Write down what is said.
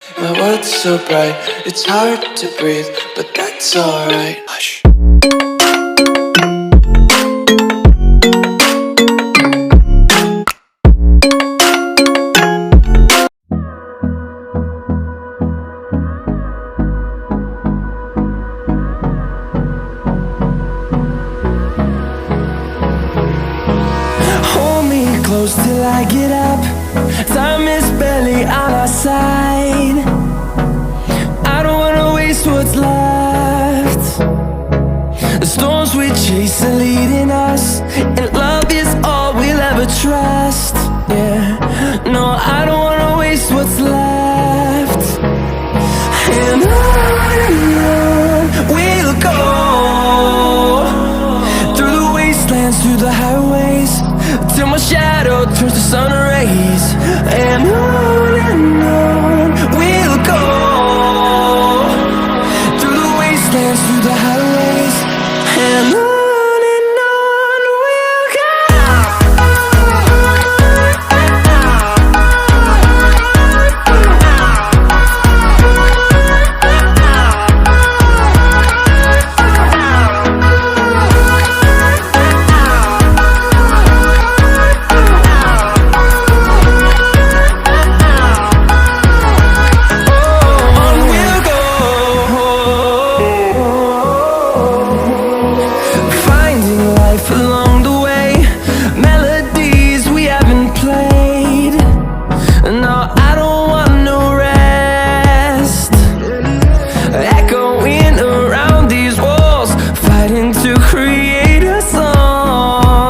My world's so bright, it's hard to breathe, but that's alright. Hush. Hold me close till I get up. Time is barely on our side. I don't wanna waste what's left. The storms we chase are leading us, and love is all we'll ever trust. Yeah, no, I don't wanna waste what's left. And on we'll go, through the wastelands, through the highways, till my shadow